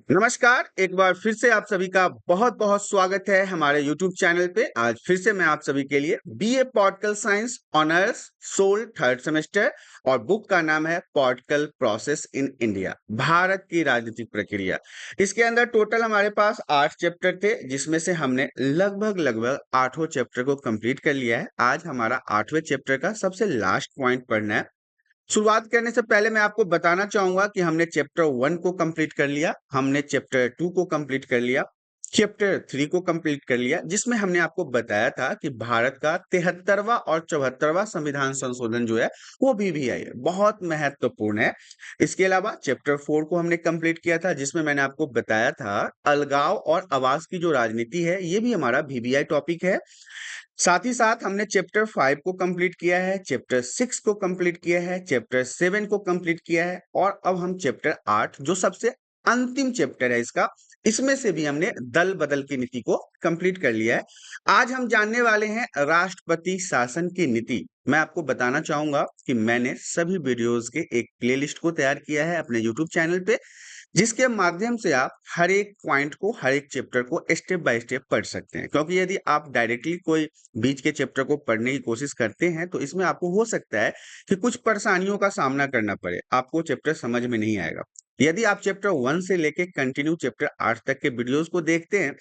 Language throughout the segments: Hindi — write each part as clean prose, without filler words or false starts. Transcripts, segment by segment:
नमस्कार, एक बार फिर से आप सभी का बहुत-बहुत स्वागत है हमारे यूट्यूब चैनल पे। आज फिर से मैं आप सभी के लिए BA political science honours SOL third semester और बुक का नाम है political process in India, Bharat की राजनीतिक प्रक्रिया। इसके अंदर टोटल हमारे पास 8 चैप्टर थे, जिसमें से हमने लगभग आठों चैप्टर को कंप्लीट कर लिया है। आज हमारा 8वें चैप्टर का सबसे लास्ट पॉइंट पढ़ना है। शुरुआत करने से पहले मैं आपको बताना चाहूंगा कि हमने चैप्टर 1 को कंप्लीट कर लिया, हमने चैप्टर 2 को कंप्लीट कर लिया, चैप्टर 3 को कंप्लीट कर लिया, जिसमें हमने आपको बताया था कि भारत का 73वां और 74वां संविधान संशोधन जो है वो बीबीआई है, बहुत महत्वपूर्ण है। इसके अलावा चैप्टर 4 को हमने कंप्लीट किया था, जिसमें मैंने आपको बताया था अलगाव और आवास की जो राजनीति है ये भी हमारा बीबीआई टॉपिक है। साथ ही साथ हमने चैप्टर 5 को कंप्लीट किया है, चैप्टर 6 को कंप्लीट किया है, चैप्टर 7 को कंप्लीट किया है और अब हम चैप्टर 8 जो सबसे अंतिम चैप्टर है इसका, इसमें से भी हमने दल बदल की नीति को कंप्लीट कर लिया है। आज हम जानने वाले हैं राष्ट्रपति शासन की नीति। मैं आपको बताना चाहूंगा कि मैंने सभी वीडियोस के एक प्लेलिस्ट को तैयार किया है अपने यूट्यूब चैनल पे, जिसके माध्यम से आप हर एक पॉइंट को, हर एक चैप्टर को स्टेप बाय स्टेप पढ़ सकते हैं। क्योंकि यदि आप डायरेक्टली कोई बीच के चैप्टर को पढ़ने की कोशिश करते हैं तो इसमें आपको हो सकता है कि कुछ परेशानियों का सामना करना पड़े, आपको चैप्टर समझ में नहीं आएगा। यदि आप चैप्टर 1 से लेके कंटिन्यू चैप्टर 8 तक के वीडियोस को देखते हैं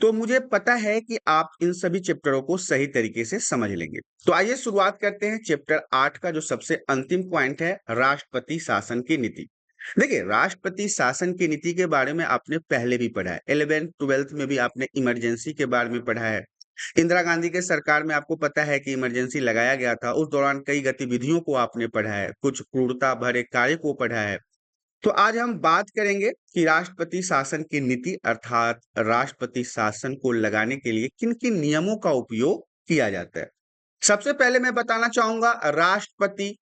तो मुझे पता है कि आप इन सभी चैप्टरों को सही तरीके से समझ लेंगे। तो आइए शुरुआत करते हैं चैप्टर 8 का जो सबसे अंतिम पॉइंट है, राष्ट्रपति शासन की नीति। देखिए, राष्ट्रपति शासन की नीति के बारे में आपने पहले भी पढ़ा है, 11th 12th में भी आपने इमरजेंसी के बारे में पढ़ा है। इंदिरा गांधी के सरकार में आपको पता है कि इमरजेंसी लगाया गया था, उस दौरान कई गतिविधियों को आपने पढ़ा है, कुछ क्रूरता भरे कार्य को पढ़ा है। तो आज हम बात करेंगे कि राष्ट्रपति शासन की नीति अर्थात राष्ट्रपति शासन को लगाने के लिए किन किन नियमों का उपयोग किया जाता है। सबसे पहले मैं बताना चाहूंगा राष्ट्रपति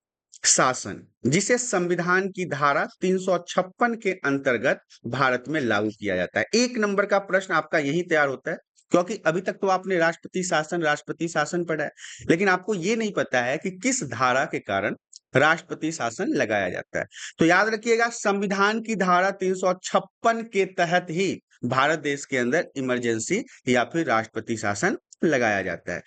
शासन, जिसे संविधान की धारा 356 के अंतर्गत भारत में लागू किया जाता है। एक नंबर का प्रश्न आपका यही तैयार होता है, क्योंकि अभी तक तो आपने राष्ट्रपति शासन पढ़ा है, लेकिन आपको ये नहीं पता है कि किस धारा के कारण राष्ट्रपति शासन लगाया जाता है। तो याद रखिएगा, संविधान की धारा 356 के तहत ही भारत देश के अंदर इमरजेंसी या फिर राष्ट्रपति शासन लगाया जाता है।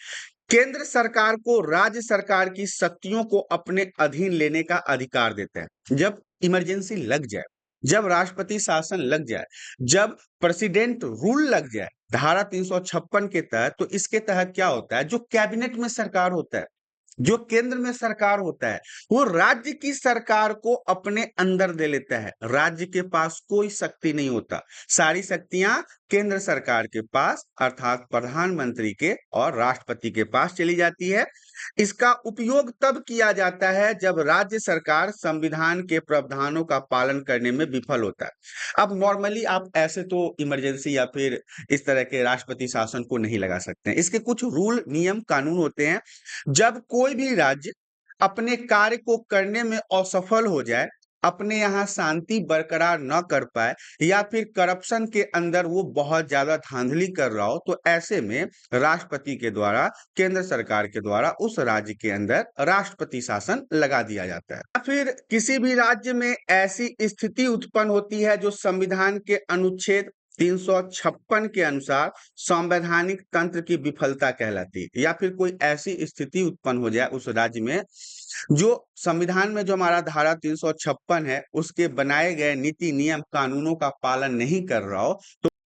केंद्र सरकार को राज्य सरकार की शक्तियों को अपने अधीन लेने का अधिकार देता है। जब इमरजेंसी लग जाए, जब राष्ट्रपति शासन लग जाए, जब प्रेसिडेंट रूल लग जाए धारा 356 के तहत, तो इसके तहत क्या होता है, जो कैबिनेट में सरकार होता है, जो केंद्र में सरकार होता है, वो राज्य की सरकार को अपने अंदर ले लेता है। राज्य के पास कोई शक्ति नहीं होता, सारी शक्तियां केंद्र सरकार के पास अर्थात प्रधानमंत्री के और राष्ट्रपति के पास चली जाती है। इसका उपयोग तब किया जाता है जब राज्य सरकार संविधान के प्रावधानों का पालन करने में विफल होता है। अब नॉर्मली आप ऐसे तो इमरजेंसी या फिर इस तरह के राष्ट्रपति शासन को नहीं लगा सकते हैं। इसके कुछ रूल, नियम, कानून होते हैं। जब कोई भी राज्य अपने कार्य को करने में असफल हो जाए, अपने यहाँ शांति बरकरार न कर पाए या फिर करप्शन के अंदर वो बहुत ज्यादा धांधली कर रहा हो, तो ऐसे में राष्ट्रपति के द्वारा, केंद्र सरकार के द्वारा उस राज्य के अंदर राष्ट्रपति शासन लगा दिया जाता है। या फिर किसी भी राज्य में ऐसी स्थिति उत्पन्न होती है जो संविधान के अनुच्छेद 356 के अनुसार संवैधानिक तंत्र की विफलता कहलाती है, या फिर कोई ऐसी स्थिति उत्पन्न हो जाए उस राज्य में जो संविधान में जो हमारा धारा 356 है उसके बनाए गए नीति, नियम, कानूनों का पालन नहीं कर रहा हो,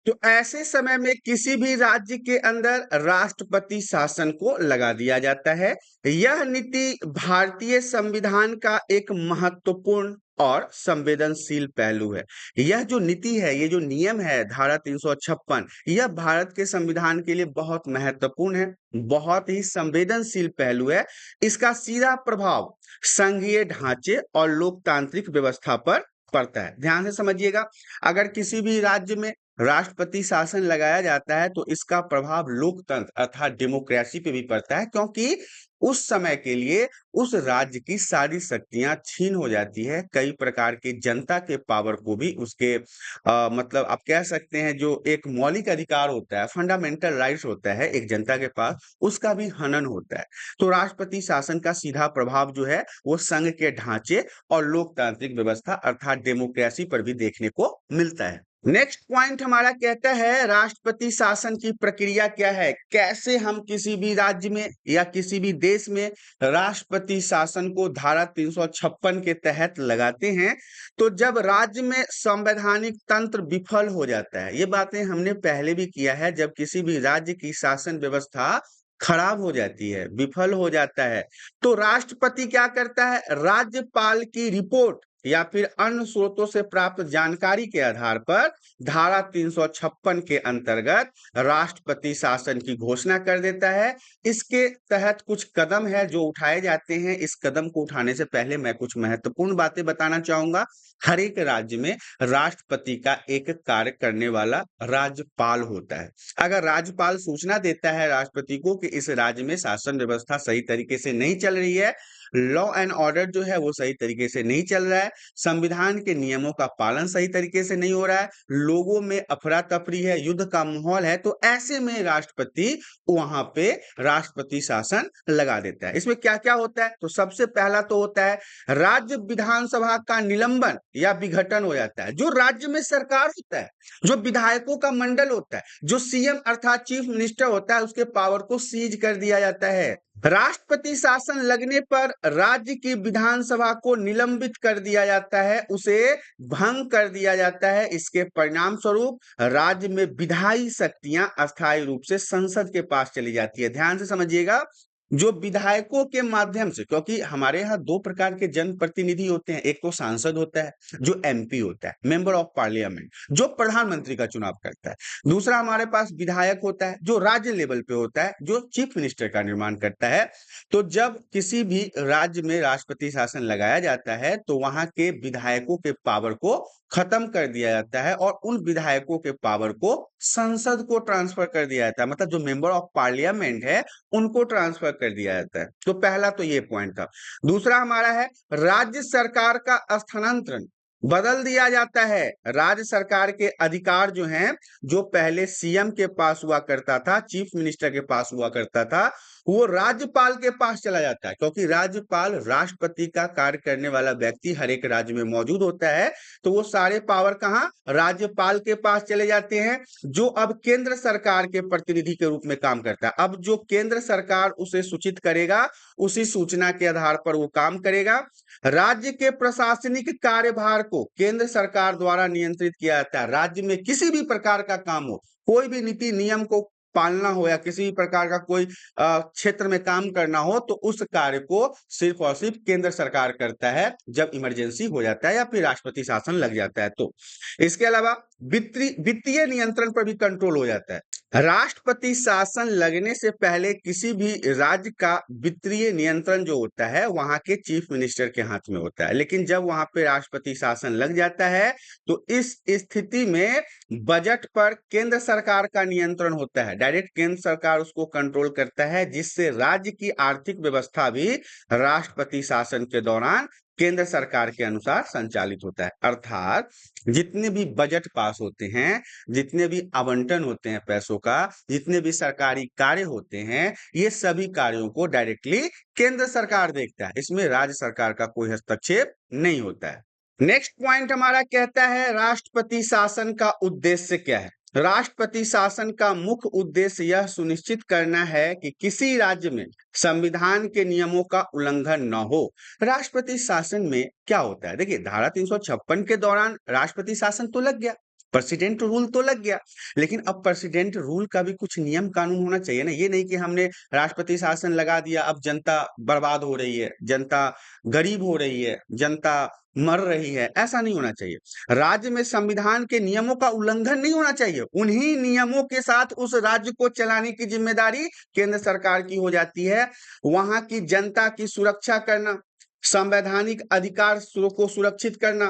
तो ऐसे समय में किसी भी राज्य के अंदर राष्ट्रपति शासन को लगा दिया जाता है। यह नीति भारतीय संविधान का एक महत्वपूर्ण और संवेदनशील पहलू है। यह जो नीति है, ये जो नियम है धारा 356, यह भारत के संविधान के लिए बहुत महत्वपूर्ण है, बहुत ही संवेदनशील पहलू है। इसका सीधा प्रभाव संघीय ढांचे और लोकतांत्रिक व्यवस्था पर पड़ता है। ध्यान से समझिएगा, अगर किसी भी राज्य में राष्ट्रपति शासन लगाया जाता है तो इसका प्रभाव लोकतंत्र अर्थात डेमोक्रेसी पे भी पड़ता है, क्योंकि उस समय के लिए उस राज्य की सारी शक्तियां छीन हो जाती है। कई प्रकार के जनता के पावर को भी उसके मतलब आप कह सकते हैं जो एक मौलिक अधिकार होता है, फंडामेंटल राइट्स होता है एक जनता के पास, उसका भी हनन होता है। तो राष्ट्रपति शासन का सीधा प्रभाव जो है वो संघ के ढांचे और लोकतांत्रिक व्यवस्था अर्थात डेमोक्रेसी पर भी देखने को मिलता है। नेक्स्ट पॉइंट हमारा कहता है राष्ट्रपति शासन की प्रक्रिया क्या है, कैसे हम किसी भी राज्य में या किसी भी देश में राष्ट्रपति शासन को धारा 356 के तहत लगाते हैं। तो जब राज्य में संवैधानिक तंत्र विफल हो जाता है, ये बातें हमने पहले भी किया है, जब किसी भी राज्य की शासन व्यवस्था खराब हो जाती है, विफल हो जाता है, तो राष्ट्रपति क्या करता है, राज्यपाल की रिपोर्ट या फिर अन्य स्रोतों से प्राप्त जानकारी के आधार पर धारा 356 के अंतर्गत राष्ट्रपति शासन की घोषणा कर देता है। इसके तहत कुछ कदम है जो उठाए जाते हैं। इस कदम को उठाने से पहले मैं कुछ महत्वपूर्ण बातें बताना चाहूंगा। हर एक राज्य में राष्ट्रपति का एक कार्य करने वाला राज्यपाल होता है। अगर राज्यपाल सूचना देता है राष्ट्रपति को कि इस राज्य में शासन व्यवस्था सही तरीके से नहीं चल रही है, लॉ एंड ऑर्डर जो है वो सही तरीके से नहीं चल रहा है, संविधान के नियमों का पालन सही तरीके से नहीं हो रहा है, लोगों में अफरा तफरी है, युद्ध का माहौल है, तो ऐसे में राष्ट्रपति वहां पे राष्ट्रपति शासन लगा देता है। इसमें क्या क्या होता है, तो सबसे पहला तो होता है राज्य विधानसभा का निलंबन या विघटन हो जाता है। जो राज्य में सरकार होता है, जो विधायकों का मंडल होता है, जो सीएम अर्थात चीफ मिनिस्टर होता है, उसके पावर को सीज कर दिया जाता है। राष्ट्रपति शासन लगने पर राज्य की विधानसभा को निलंबित कर दिया जाता है, उसे भंग कर दिया जाता है। इसके परिणाम स्वरूप राज्य में विधायी शक्तियां अस्थायी रूप से संसद के पास चली जाती है। ध्यान से समझिएगा, जो विधायकों के माध्यम से, क्योंकि हमारे यहाँ दो प्रकार के जनप्रतिनिधि होते हैं, एक तो सांसद होता है जो एमपी होता है, मेंबर ऑफ पार्लियामेंट, जो प्रधानमंत्री का चुनाव करता है। दूसरा हमारे पास विधायक होता है जो राज्य लेवल पे होता है, जो चीफ मिनिस्टर का निर्माण करता है। तो जब किसी भी राज्य में राष्ट्रपति शासन लगाया जाता है तो वहां के विधायकों के पावर को खत्म कर दिया जाता है और उन विधायकों के पावर को संसद को ट्रांसफर कर दिया जाता है, मतलब जो मेंबर ऑफ पार्लियामेंट है उनको ट्रांसफर कर दिया जाता है। तो पहला तो ये पॉइंट था। दूसरा हमारा है राज्य सरकार का स्थानांतरण, बदल दिया जाता है। राज्य सरकार के अधिकार जो हैं, जो पहले सीएम के पास हुआ करता था, चीफ मिनिस्टर के पास हुआ करता था, वो राज्यपाल के पास चला जाता है, क्योंकि राज्यपाल राष्ट्रपति का कार्य करने वाला व्यक्ति हर एक राज्य में मौजूद होता है। तो वो सारे पावर कहाँ, राज्यपाल के पास चले जाते हैं, जो अब केंद्र सरकार के प्रतिनिधि के रूप में काम करता है। अब जो केंद्र सरकार उसे सूचित करेगा, उसी सूचना के आधार पर वो काम करेगा। राज्य के प्रशासनिक कार्यभार को केंद्र सरकार द्वारा नियंत्रित किया जाता है। राज्य में किसी भी प्रकार का काम हो, कोई भी नीति नियम को पालना हो या किसी भी प्रकार का कोई क्षेत्र में काम करना हो, तो उस कार्य को सिर्फ और सिर्फ केंद्र सरकार करता है जब इमरजेंसी हो जाता है या फिर राष्ट्रपति शासन लग जाता है। तो इसके अलावा वित्तीय नियंत्रण पर भी कंट्रोल हो जाता है। राष्ट्रपति शासन लगने से पहले किसी भी राज्य का वित्तीय नियंत्रण जो होता है वहां के चीफ मिनिस्टर के हाथ में होता है, लेकिन जब वहां पे राष्ट्रपति शासन लग जाता है तो इस स्थिति में बजट पर केंद्र सरकार का नियंत्रण होता है। डायरेक्ट केंद्र सरकार उसको कंट्रोल करता है, जिससे राज्य की आर्थिक व्यवस्था भी राष्ट्रपति शासन के दौरान केंद्र सरकार के अनुसार संचालित होता है। अर्थात जितने भी बजट पास होते हैं, जितने भी आवंटन होते हैं पैसों का, जितने भी सरकारी कार्य होते हैं, ये सभी कार्यों को डायरेक्टली केंद्र सरकार देखता है, इसमें राज्य सरकार का कोई हस्तक्षेप नहीं होता है। नेक्स्ट पॉइंट हमारा कहता है राष्ट्रपति शासन का उद्देश्य क्या है। राष्ट्रपति शासन का मुख्य उद्देश्य यह सुनिश्चित करना है कि किसी राज्य में संविधान के नियमों का उल्लंघन न हो। राष्ट्रपति शासन में क्या होता है, देखिए धारा 356 के दौरान राष्ट्रपति शासन तो लग गया, प्रेसिडेंट रूल तो लग गया, लेकिन अब प्रेसिडेंट रूल का भी कुछ नियम कानून होना चाहिए ना। ये नहीं कि हमने राष्ट्रपति शासन लगा दिया, अब जनता बर्बाद हो रही है, जनता गरीब हो रही है, जनता मर रही है, ऐसा नहीं होना चाहिए। राज्य में संविधान के नियमों का उल्लंघन नहीं होना चाहिए, उन्हीं नियमों के साथ उस राज्य को चलाने की जिम्मेदारी केंद्र सरकार की हो जाती है। वहां की जनता की सुरक्षा करना, संवैधानिक अधिकार को सुरक्षित करना,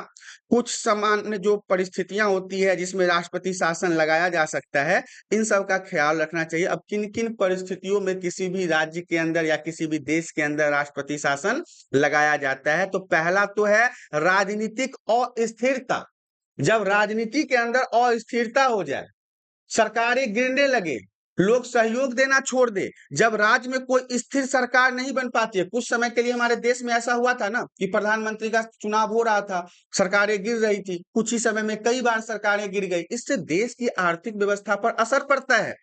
कुछ सामान्य जो परिस्थितियां होती है जिसमें राष्ट्रपति शासन लगाया जा सकता है, इन सब का ख्याल रखना चाहिए। अब किन किन परिस्थितियों में किसी भी राज्य के अंदर या किसी भी देश के अंदर राष्ट्रपति शासन लगाया जाता है, तो पहला तो है राजनीतिक अस्थिरता। जब राजनीति के अंदर अस्थिरता हो जाए, सरकारें गिरने लगे, लोग सहयोग देना छोड़ दे। जब राज्य में कोई स्थिर सरकार नहीं बन पाती है, कुछ समय के लिए हमारे देश में ऐसा हुआ था ना कि प्रधानमंत्री का चुनाव हो रहा था, सरकारें गिर रही थी, कुछ ही समय में कई बार सरकारें गिर गई। इससे देश की आर्थिक व्यवस्था पर असर पड़ता है।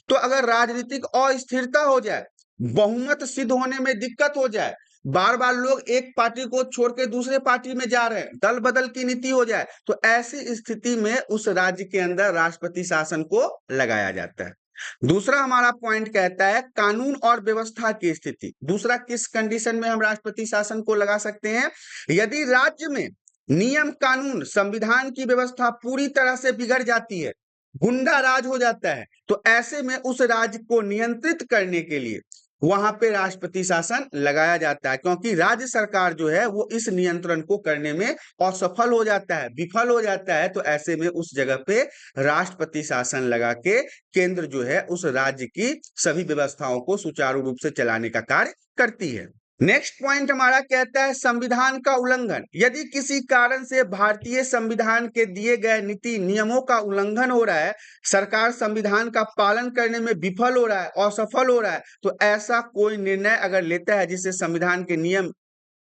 तो अगर राजनीतिक अस्थिरता हो जाए, बहुमत सिद्ध होने में दिक्कत हो जाए, बार बार लोग एक पार्टी को छोड़ के दूसरे पार्टी में जा रहे हैं, दल बदल की नीति हो जाए, तो ऐसी स्थिति में उस राज्य के अंदर राष्ट्रपति शासन को लगाया जाता है। दूसरा हमारा पॉइंट कहता है कानून और व्यवस्था की स्थिति। दूसरा, किस कंडीशन में हम राष्ट्रपति शासन को लगा सकते हैं? यदि राज्य में नियम कानून संविधान की व्यवस्था पूरी तरह से बिगड़ जाती है, गुंडा राज हो जाता है, तो ऐसे में उस राज्य को नियंत्रित करने के लिए वहां पे राष्ट्रपति शासन लगाया जाता है, क्योंकि राज्य सरकार जो है वो इस नियंत्रण को करने में असफल हो जाता है, विफल हो जाता है। तो ऐसे में उस जगह पे राष्ट्रपति शासन लगा के केंद्र जो है उस राज्य की सभी व्यवस्थाओं को सुचारू रूप से चलाने का कार्य करती है। नेक्स्ट पॉइंट हमारा कहता है संविधान का उल्लंघन। यदि किसी कारण से भारतीय संविधान के दिए गए नीति नियमों का उल्लंघन हो रहा है, सरकार संविधान का पालन करने में विफल हो रहा है, असफल हो रहा है, तो ऐसा कोई निर्णय अगर लेता है जिससे संविधान के नियम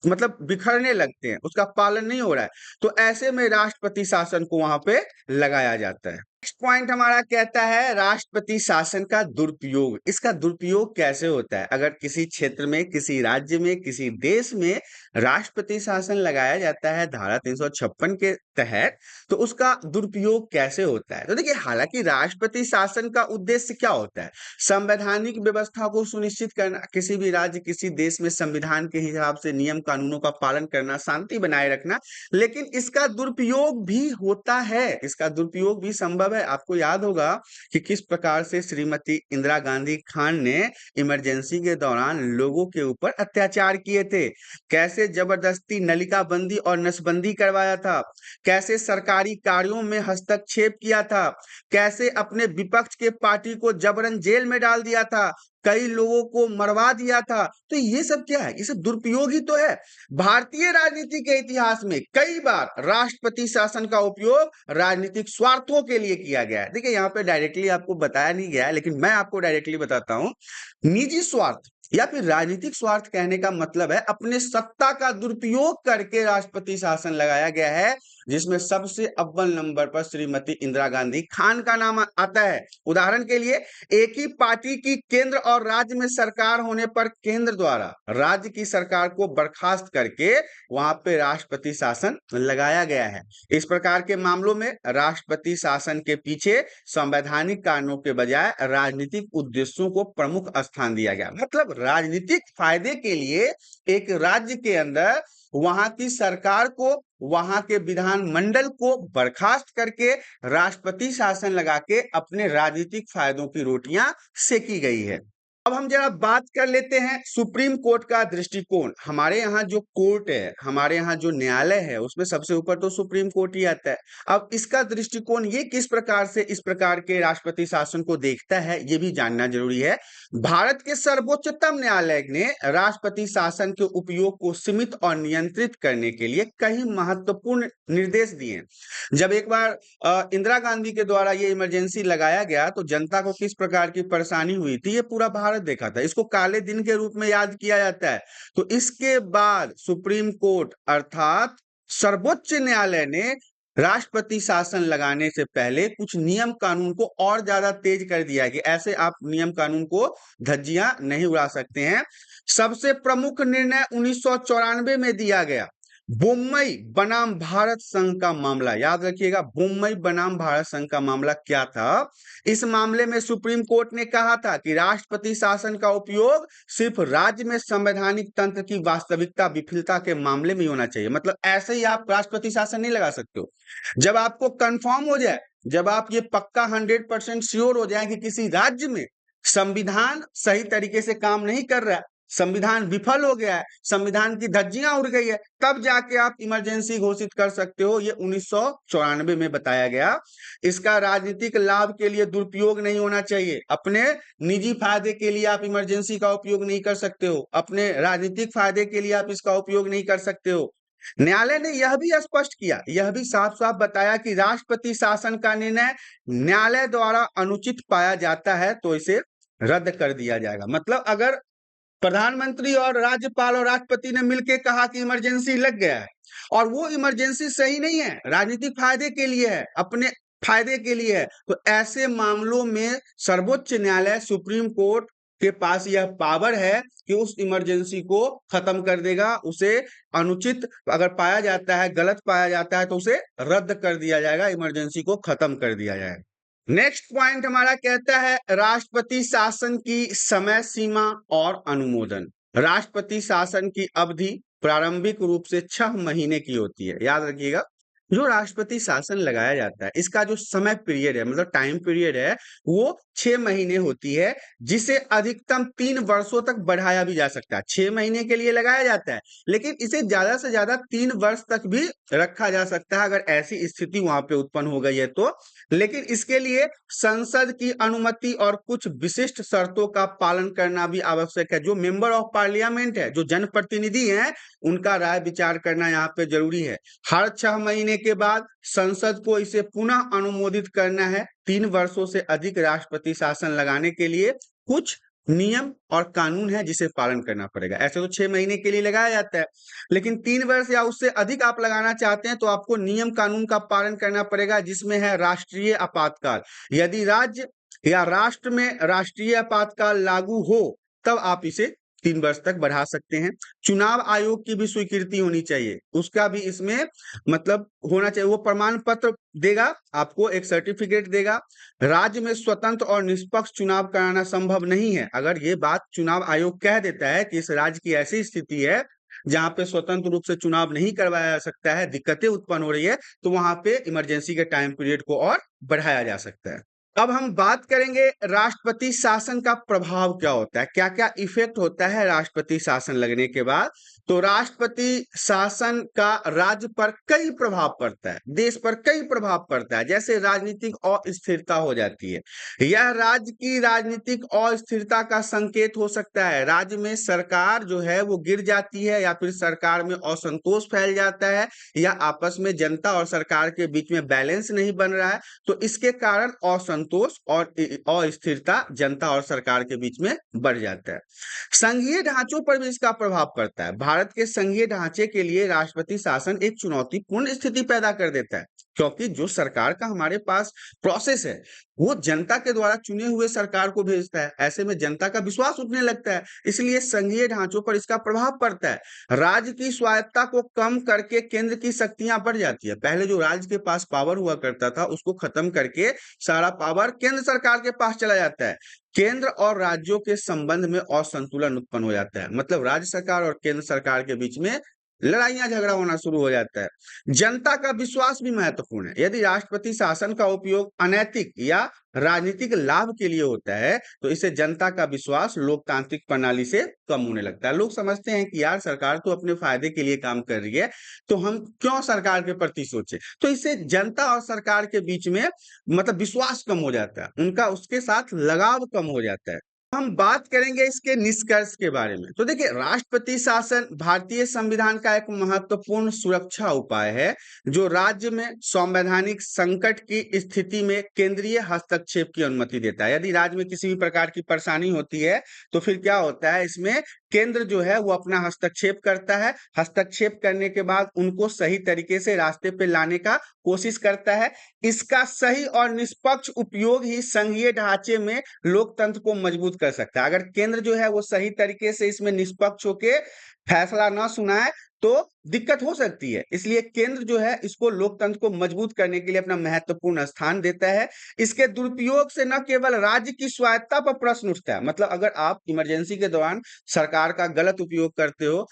मतलब बिखरने लगते हैं, उसका पालन नहीं हो रहा है, तो ऐसे में राष्ट्रपति शासन को वहां पे लगाया जाता है। नेक्स्ट पॉइंट हमारा कहता है राष्ट्रपति शासन का दुरुपयोग। इसका दुरुपयोग कैसे होता है? अगर किसी क्षेत्र में, किसी राज्य में, किसी देश में राष्ट्रपति शासन लगाया जाता है धारा 356 के तहत, तो उसका दुरुपयोग कैसे होता है? तो देखिए, हालांकि राष्ट्रपति शासन का उद्देश्य क्या होता है? संवैधानिक व्यवस्था को सुनिश्चित करना, किसी भी राज्य, किसी देश में संविधान के हिसाब से नियम कानूनों का पालन करना, शांति बनाए रखना। लेकिन इसका दुरुपयोग भी होता है, इसका दुरुपयोग भी संभव है। आपको याद होगा कि किस प्रकार से श्रीमती इंदिरा गांधी खान ने इमरजेंसी के दौरान लोगों के ऊपर अत्याचार किए थे, कैसे जबरदस्ती नलिका बंदी और नसबंदी करवाया था, कैसे सरकारी कार्यों में हस्तक्षेप किया था, कैसे अपने विपक्ष के पार्टी को जबरन जेल में डाल दिया था, कई लोगों को मरवा दिया था। तो ये सब क्या है? ये सब दुरुपयोग ही तो है। भारतीय राजनीति के इतिहास में कई बार राष्ट्रपति शासन का उपयोग राजनीतिक स्वार्थों के लिए किया गया है। देखिए, यहाँ पे डायरेक्टली आपको बताया नहीं गया है, लेकिन मैं आपको डायरेक्टली बताता हूं। निजी स्वार्थ या फिर राजनीतिक स्वार्थ कहने का मतलब है अपने सत्ता का दुरुपयोग करके राष्ट्रपति शासन लगाया गया है, जिसमें सबसे अव्वल नंबर पर श्रीमती इंदिरा गांधी खान का नाम आता है। उदाहरण के लिए, एक ही पार्टी की केंद्र और राज्य में सरकार होने पर केंद्र द्वारा राज्य की सरकार को बर्खास्त करके वहां पे राष्ट्रपति शासन लगाया गया है। इस प्रकार के मामलों में राष्ट्रपति शासन के पीछे संवैधानिक कारणों के बजाय राजनीतिक उद्देश्यों को प्रमुख स्थान दिया गया। मतलब राजनीतिक फायदे के लिए एक राज्य के अंदर वहां की सरकार को, वहां के विधानमंडल को बर्खास्त करके राष्ट्रपति शासन लगा के अपने राजनीतिक फायदों की रोटियां सेकी गई है। अब हम जरा बात कर लेते हैं सुप्रीम कोर्ट का दृष्टिकोण। हमारे यहाँ जो कोर्ट है, हमारे यहाँ जो न्यायालय है, उसमें सबसे ऊपर तो सुप्रीम कोर्ट ही आता है। अब इसका दृष्टिकोण ये किस प्रकार से इस प्रकार के राष्ट्रपति शासन को देखता है, ये भी जानना जरूरी है। भारत के सर्वोच्चतम न्यायालय ने राष्ट्रपति शासन के उपयोग को सीमित और नियंत्रित करने के लिए कई महत्वपूर्ण निर्देश दिए। जब एक बार इंदिरा गांधी के द्वारा ये इमरजेंसी लगाया गया तो जनता को किस प्रकार की परेशानी हुई थी, ये पूरा भारत देखा था। इसको काले दिन के रूप में याद किया जाता है। तो इसके बाद सुप्रीम कोर्ट अर्थात सर्वोच्च न्यायालय ने राष्ट्रपति शासन लगाने से पहले कुछ नियम कानून को और ज्यादा तेज कर दिया कि ऐसे आप नियम कानून को धज्जियां नहीं उड़ा सकते हैं। सबसे प्रमुख निर्णय 1994 में दिया गया, बम्बई बनाम भारत संघ का मामला। याद रखिएगा, बम्बई बनाम भारत संघ का मामला क्या था? इस मामले में सुप्रीम कोर्ट ने कहा था कि राष्ट्रपति शासन का उपयोग सिर्फ राज्य में संवैधानिक तंत्र की वास्तविकता विफलता के मामले में होना चाहिए। मतलब ऐसे ही आप राष्ट्रपति शासन नहीं लगा सकते हो। जब आपको कंफर्म हो जाए, जब आप ये पक्का 100% श्योर हो जाए कि किसी राज्य में संविधान सही तरीके से काम नहीं कर रहा है, संविधान विफल हो गया है, संविधान की धज्जियां उड़ गई है, तब जाके आप इमरजेंसी घोषित कर सकते हो। ये 1994 में बताया गया। इसका राजनीतिक लाभ के लिए दुरुपयोग नहीं होना चाहिए। अपने निजी फायदे के लिए आप इमरजेंसी का उपयोग नहीं कर सकते हो, अपने राजनीतिक फायदे के लिए आप इसका उपयोग नहीं कर सकते हो। न्यायालय ने यह भी स्पष्ट किया, यह भी साफ साफ बताया कि राष्ट्रपति शासन का निर्णय न्यायालय द्वारा अनुचित पाया जाता है तो इसे रद्द कर दिया जाएगा। मतलब अगर प्रधानमंत्री और राज्यपाल और राष्ट्रपति ने मिलकर कहा कि इमरजेंसी लग गया है और वो इमरजेंसी सही नहीं है, राजनीतिक फायदे के लिए है, अपने फायदे के लिए है, तो ऐसे मामलों में सर्वोच्च न्यायालय सुप्रीम कोर्ट के पास यह पावर है कि उस इमरजेंसी को खत्म कर देगा। उसे अनुचित अगर पाया जाता है, गलत पाया जाता है तो उसे रद्द कर दिया जाएगा, इमरजेंसी को खत्म कर दिया जाएगा। नेक्स्ट पॉइंट हमारा कहता है राष्ट्रपति शासन की समय सीमा और अनुमोदन। राष्ट्रपति शासन की अवधि प्रारंभिक रूप से 6 महीने की होती है। याद रखिएगा, जो राष्ट्रपति शासन लगाया जाता है इसका जो समय पीरियड है, मतलब टाइम पीरियड है, वो 6 महीने होती है, जिसे अधिकतम 3 वर्षों तक बढ़ाया भी जा सकता है। 6 महीने के लिए लगाया जाता है, लेकिन इसे ज्यादा से ज्यादा 3 वर्ष तक भी रखा जा सकता है अगर ऐसी स्थिति वहां पे उत्पन्न हो गई है तो। लेकिन इसके लिए संसद की अनुमति और कुछ विशिष्ट शर्तों का पालन करना भी आवश्यक है। जो मेंबर ऑफ पार्लियामेंट है, जो जनप्रतिनिधि हैं, उनका राय विचार करना यहाँ पे जरूरी है। हर 6 महीने के बाद संसद को इसे पुनः अनुमोदित करना है। 3 वर्षों से अधिक राष्ट्रपति शासन लगाने के लिए कुछ नियम और कानून है जिसे पालन करना पड़ेगा। ऐसे तो 6 महीने के लिए लगाया जाता है, लेकिन 3 वर्ष या उससे अधिक आप लगाना चाहते हैं तो आपको नियम कानून का पालन करना पड़ेगा, जिसमें है राष्ट्रीय आपातकाल। यदि राज्य या राष्ट्र में राष्ट्रीय आपातकाल लागू हो तब आप इसे 3 वर्ष तक बढ़ा सकते हैं। चुनाव आयोग की भी स्वीकृति होनी चाहिए, उसका भी इसमें मतलब होना चाहिए। वो प्रमाण पत्र देगा आपको, एक सर्टिफिकेट देगा। राज्य में स्वतंत्र और निष्पक्ष चुनाव कराना संभव नहीं है। अगर ये बात चुनाव आयोग कह देता है कि इस राज्य की ऐसी स्थिति है जहां पे स्वतंत्र रूप से चुनाव नहीं करवाया जा सकता है, दिक्कतें उत्पन्न हो रही है, तो वहां पे इमरजेंसी के टाइम पीरियड को और बढ़ाया जा सकता है। अब हम बात करेंगे राष्ट्रपति शासन का प्रभाव क्या होता है, क्या क्या इफेक्ट होता है राष्ट्रपति शासन लगने के बाद। तो राष्ट्रपति शासन का राज्य पर कई प्रभाव पड़ता है, देश पर कई प्रभाव पड़ता है। जैसे राजनीतिक अस्थिरता हो जाती है, यह राज्य की राजनीतिक अस्थिरता का संकेत हो सकता है। राज्य में सरकार जो है वो गिर जाती है, या फिर सरकार में असंतोष फैल जाता है, या आपस में जनता और सरकार के बीच में बैलेंस नहीं बन रहा है, तो इसके कारण असंतोष और अस्थिरता जनता और सरकार के बीच में बढ़ जाता है। संघीय ढांचों पर भी इसका प्रभाव पड़ता है। भारत के संघीय ढांचे के लिए राष्ट्रपति शासन एक चुनौतीपूर्ण स्थिति पैदा कर देता है, क्योंकि जो सरकार का हमारे पास प्रोसेस है वो जनता के द्वारा चुने हुए सरकार को भेजता है। ऐसे में जनता का विश्वास उठने लगता है, इसलिए संघीय ढांचों पर इसका प्रभाव पड़ता है। राज्य की स्वायत्ता को कम करके केंद्र की शक्तियां बढ़ जाती है। पहले जो राज्य के पास पावर हुआ करता था उसको खत्म करके सारा पावर केंद्र सरकार के पास चला जाता है। केंद्र और राज्यों के संबंध में असंतुलन उत्पन्न हो जाता है, मतलब राज्य सरकार और केंद्र सरकार के बीच में लड़ाइयां झगड़ा होना शुरू हो जाता है। जनता का विश्वास भी महत्वपूर्ण है। यदि राष्ट्रपति शासन का उपयोग अनैतिक या राजनीतिक लाभ के लिए होता है तो इससे जनता का विश्वास लोकतांत्रिक प्रणाली से कम होने लगता है। लोग समझते हैं कि यार सरकार तो अपने फायदे के लिए काम कर रही है, तो हम क्यों सरकार के प्रति सोचे। तो इससे जनता और सरकार के बीच में मतलब विश्वास कम हो जाता है, उनका उसके साथ लगाव कम हो जाता है। हम बात करेंगे इसके निष्कर्ष के बारे में। तो देखिए, राष्ट्रपति शासन भारतीय संविधान का एक महत्वपूर्ण सुरक्षा उपाय है, जो राज्य में संवैधानिक संकट की स्थिति में केंद्रीय हस्तक्षेप की अनुमति देता है। यदि राज्य में किसी भी प्रकार की परेशानी होती है तो फिर क्या होता है, इसमें केंद्र जो है वो अपना हस्तक्षेप करता है। हस्तक्षेप करने के बाद उनको सही तरीके से रास्ते पे लाने का कोशिश करता है। इसका सही और निष्पक्ष उपयोग ही संघीय ढांचे में लोकतंत्र को मजबूत कर सकता है। अगर केंद्र जो है वो सही तरीके से इसमें निष्पक्ष होके फैसला न सुनाए तो दिक्कत हो सकती है। इसलिए केंद्र जो है इसको लोकतंत्र को मजबूत करने के लिए अपना महत्वपूर्ण स्थान देता है। इसके दुरुपयोग से न केवल राज्य की स्वायत्ता पर प्रश्न उठता है, मतलब अगर आप इमरजेंसी के दौरान सरकार का गलत उपयोग करते हो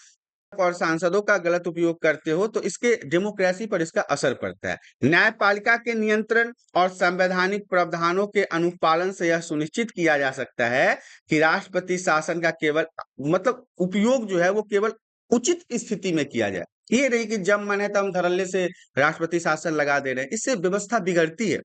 और सांसदों का गलत उपयोग करते हो तो इसके डेमोक्रेसी पर इसका असर पड़ता है। न्यायपालिका के नियंत्रण और संवैधानिक प्रावधानों के अनुपालन से यह सुनिश्चित किया जा सकता है कि राष्ट्रपति शासन का केवल मतलब उपयोग जो है वो केवल उचित स्थिति में किया जाए। ये नहीं कि जब मन है तब धड़ल्ले से राष्ट्रपति शासन लगा दे रहे हैं, इससे व्यवस्था बिगड़ती है।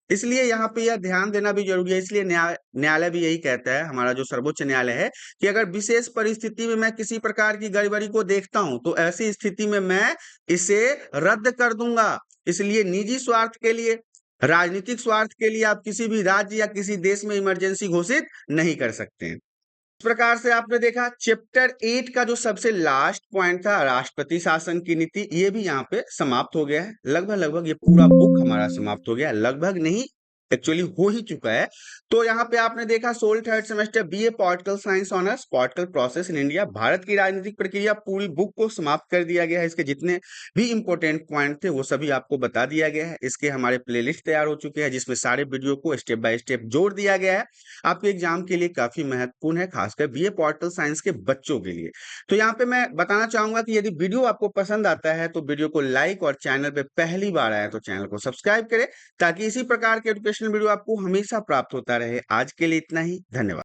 इसलिए यहाँ पे यह ध्यान देना भी ज़रूरी है, इसलिए न्यायालय भी यही कहता है, हमारा जो सर्वोच्च न्यायालय है, कि अगर विशेष परिस्थिति में मैं किसी प्रकार की गड़बड़ी को देखता हूँ, तो ऐसी स्थिति में मैं इसे रद्द कर दूँगा। इसलिए निजी स्वार्थ के लिए, राजनीतिक स्वार्थ के लिए आप किसी भी राज्य या किसी देश में इमरजेंसी घोषित नहीं कर सकते हैं। इस प्रकार से आपने देखा चैप्टर 8 का जो सबसे लास्ट पॉइंट था राष्ट्रपति शासन की नीति, ये भी यहाँ पे समाप्त हो गया है। लगभग ये पूरा बुक हमारा समाप्त हो गया है। लगभग नहीं, एक्चुअली हो ही चुका है। तो यहाँ पे आपने देखा SOL third semester BA political science honours political process in India, Bharat की राजनीतिक प्रक्रिया, पूरी बुक को समाप्त कर दिया गया है। इसके जितने भी इंपॉर्टेंट पॉइंट थे वो सभी आपको बता दिया गया है। इसके हमारे प्लेलिस्ट तैयार हो चुके हैं जिसमें सारे वीडियो को स्टेप बाय स्टेप जोड़ दिया गया है। आपके एग्जाम के लिए काफी महत्वपूर्ण है, खासकर बीए पॉलिटिकल साइंस के बच्चों के लिए। तो यहाँ पे मैं बताना चाहूंगा कि यदि वीडियो आपको पसंद आता है तो वीडियो को लाइक, और चैनल पे पहली बार आए तो चैनल को सब्सक्राइब करें, ताकि इसी प्रकार के एजुकेशनल वीडियो आपको हमेशा प्राप्त होता रहे। आज के लिए इतना ही, धन्यवाद।